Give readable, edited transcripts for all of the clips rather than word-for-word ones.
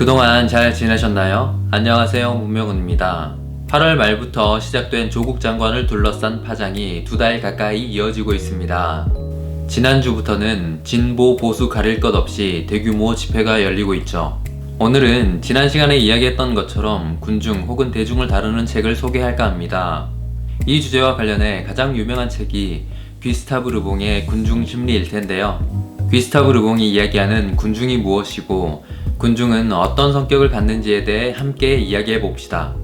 그동안 잘 지내셨나요? 안녕하세요, 문명훈입니다. 8월 말부터 시작된 조국 장관을 둘러싼 파장이 2달 가까이 이어지고 있습니다. 지난주부터는 진보 보수 가릴 것 없이 대규모 집회가 열리고 있죠. 오늘은 지난 시간에 이야기했던 것처럼 군중 혹은 대중을 다루는 책을 소개할까 합니다. 이 주제와 관련해 가장 유명한 책이 귀스타브 르봉의 군중 심리일 텐데요. 귀스타브 르봉이 이야기하는 군중이 무엇이고 군중은 어떤 성격을 갖는지에 대해 함께 이야기해 봅시다.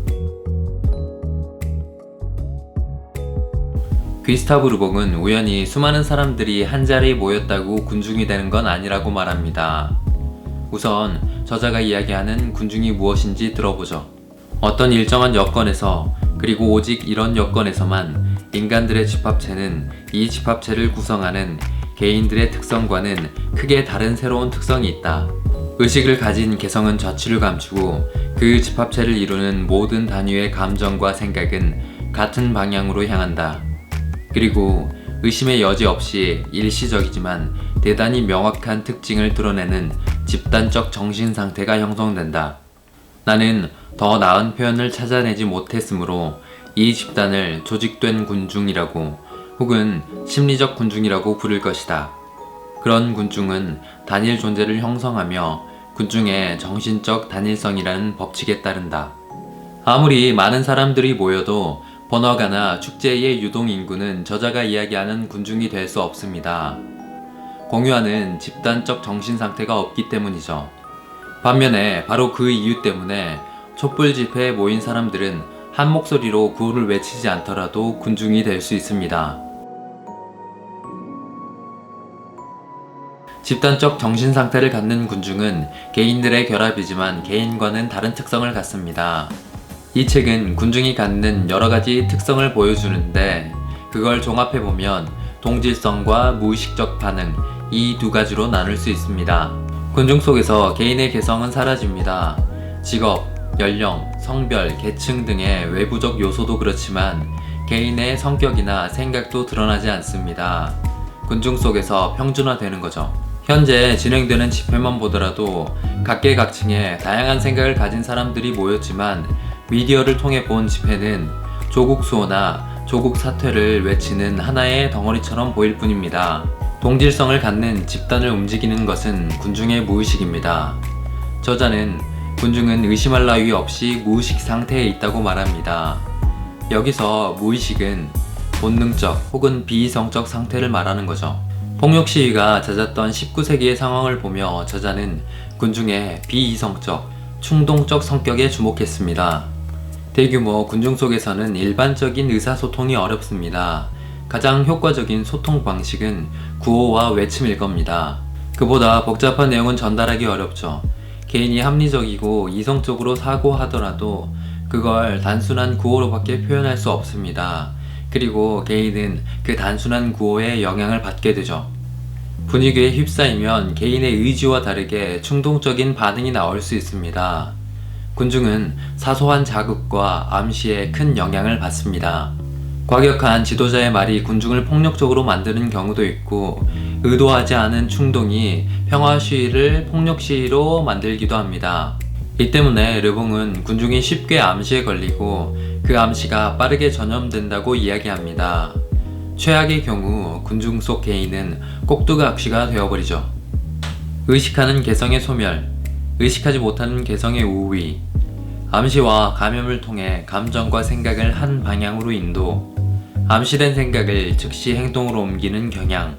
귀스타브 르봉은 우연히 수많은 사람들이 한자리에 모였다고 군중이 되는 건 아니라고 말합니다. 우선 저자가 이야기하는 군중이 무엇인지 들어보죠. 어떤 일정한 여건에서, 그리고 오직 이런 여건에서만 인간들의 집합체는 이 집합체를 구성하는 개인들의 특성과는 크게 다른 새로운 특성이 있다. 의식을 가진 개성은 저치를 감추고 그 집합체를 이루는 모든 단위의 감정과 생각은 같은 방향으로 향한다. 그리고 의심의 여지 없이 일시적이지만 대단히 명확한 특징을 드러내는 집단적 정신 상태가 형성된다. 나는 더 나은 표현을 찾아내지 못했으므로 이 집단을 조직된 군중이라고 혹은 심리적 군중이라고 부를 것이다. 그런 군중은 단일 존재를 형성하며 군중의 정신적 단일성이라는 법칙에 따른다. 아무리 많은 사람들이 모여도 번화가나 축제의 유동인구는 저자가 이야기하는 군중이 될 수 없습니다. 공유하는 집단적 정신상태가 없기 때문이죠. 반면에 바로 그 이유 때문에 촛불 집회에 모인 사람들은 한 목소리로 구호를 외치지 않더라도 군중이 될 수 있습니다. 집단적 정신상태를 갖는 군중은 개인들의 결합이지만 개인과는 다른 특성을 갖습니다. 이 책은 군중이 갖는 여러가지 특성을 보여주는데 그걸 종합해보면 동질성과 무의식적 반응, 이 두 가지로 나눌 수 있습니다. 군중 속에서 개인의 개성은 사라집니다. 직업, 연령, 성별, 계층 등의 외부적 요소도 그렇지만 개인의 성격이나 생각도 드러나지 않습니다. 군중 속에서 평준화되는 거죠. 현재 진행되는 집회만 보더라도 각계각층의 다양한 생각을 가진 사람들이 모였지만 미디어를 통해 본 집회는 조국 수호나 조국 사퇴를 외치는 하나의 덩어리처럼 보일 뿐입니다. 동질성을 갖는 집단을 움직이는 것은 군중의 무의식입니다. 저자는 군중은 의심할 나위 없이 무의식 상태에 있다고 말합니다. 여기서 무의식은 본능적 혹은 비이성적 상태를 말하는 거죠. 폭력 시위가 잦았던 19세기의 상황을 보며 저자는 군중의 비이성적, 충동적 성격에 주목했습니다. 대규모 군중 속에서는 일반적인 의사소통이 어렵습니다. 가장 효과적인 소통 방식은 구호와 외침일 겁니다. 그보다 복잡한 내용은 전달하기 어렵죠. 개인이 합리적이고 이성적으로 사고하더라도 그걸 단순한 구호로밖에 표현할 수 없습니다. 그리고 개인은 그 단순한 구호에 영향을 받게 되죠. 분위기에 휩싸이면 개인의 의지와 다르게 충동적인 반응이 나올 수 있습니다. 군중은 사소한 자극과 암시에 큰 영향을 받습니다. 과격한 지도자의 말이 군중을 폭력적으로 만드는 경우도 있고 의도하지 않은 충동이 평화 시위를 폭력 시위로 만들기도 합니다. 이 때문에 르봉은 군중이 쉽게 암시에 걸리고 그 암시가 빠르게 전염된다고 이야기합니다. 최악의 경우 군중 속 개인은 꼭두각시가 되어버리죠. 의식하는 개성의 소멸, 의식하지 못하는 개성의 우위, 암시와 감염을 통해 감정과 생각을 한 방향으로 인도, 암시된 생각을 즉시 행동으로 옮기는 경향,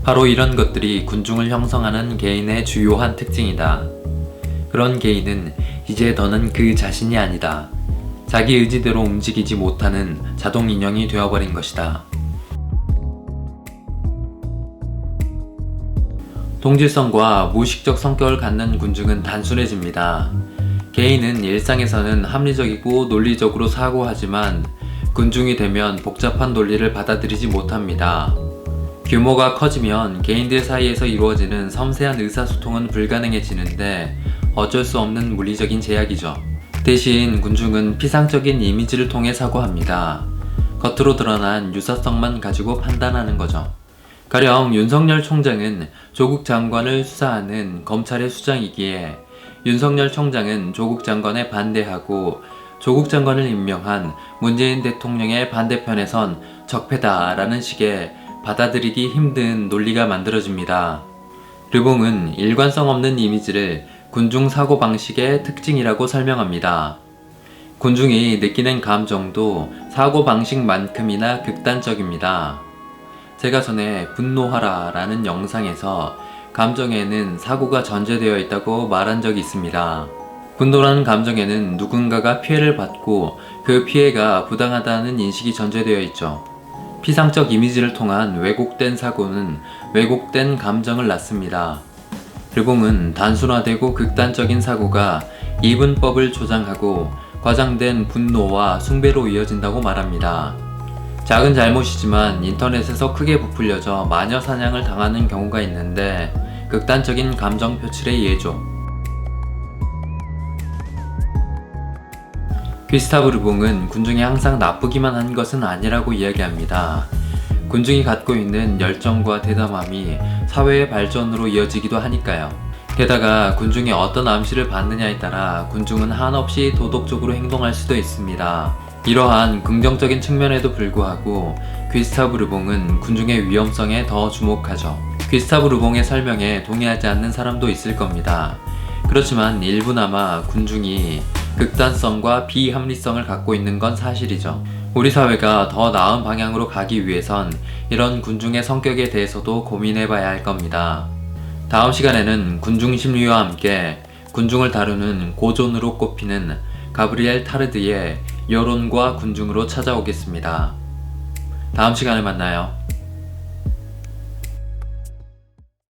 바로 이런 것들이 군중을 형성하는 개인의 주요한 특징이다. 그런 개인은 이제 더는 그 자신이 아니다. 자기 의지대로 움직이지 못하는 자동 인형이 되어버린 것이다. 동질성과 무의식적 성격을 갖는 군중은 단순해집니다. 개인은 일상에서는 합리적이고 논리적으로 사고하지만 군중이 되면 복잡한 논리를 받아들이지 못합니다. 규모가 커지면 개인들 사이에서 이루어지는 섬세한 의사소통은 불가능해지는데 어쩔 수 없는 물리적인 제약이죠. 대신 군중은 피상적인 이미지를 통해 사고합니다. 겉으로 드러난 유사성만 가지고 판단하는 거죠. 가령 윤석열 총장은 조국 장관을 수사하는 검찰의 수장이기에 윤석열 총장은 조국 장관에 반대하고 조국 장관을 임명한 문재인 대통령의 반대편에 선 적폐다라는 식의 받아들이기 힘든 논리가 만들어집니다. 르봉은 일관성 없는 이미지를 군중 사고방식의 특징이라고 설명합니다. 군중이 느끼는 감정도 사고방식만큼이나 극단적입니다. 제가 전에 분노하라 라는 영상에서 감정에는 사고가 전제되어 있다고 말한 적이 있습니다. 분노라는 감정에는 누군가가 피해를 받고 그 피해가 부당하다는 인식이 전제되어 있죠. 피상적 이미지를 통한 왜곡된 사고는 왜곡된 감정을 낳습니다. 르봉은 단순화되고 극단적인 사고가 이분법을 조장하고 과장된 분노와 숭배로 이어진다고 말합니다. 작은 잘못이지만 인터넷에서 크게 부풀려져 마녀 사냥을 당하는 경우가 있는데 극단적인 감정 표출의 예죠. 귀스타브 르봉은 군중이 항상 나쁘기만 한 것은 아니라고 이야기합니다. 군중이 갖고 있는 열정과 대담함이 사회의 발전으로 이어지기도 하니까요. 게다가 군중이 어떤 암시를 받느냐에 따라 군중은 한없이 도덕적으로 행동할 수도 있습니다. 이러한 긍정적인 측면에도 불구하고 귀스타브 르봉은 군중의 위험성에 더 주목하죠. 귀스타브 르봉의 설명에 동의하지 않는 사람도 있을 겁니다. 그렇지만 일부나마 군중이 극단성과 비합리성을 갖고 있는 건 사실이죠. 우리 사회가 더 나은 방향으로 가기 위해선 이런 군중의 성격에 대해서도 고민해봐야 할 겁니다. 다음 시간에는 군중 심리와 함께 군중을 다루는 고전으로 꼽히는 가브리엘 타르드의 여론과 군중으로 찾아오겠습니다. 다음 시간에 만나요.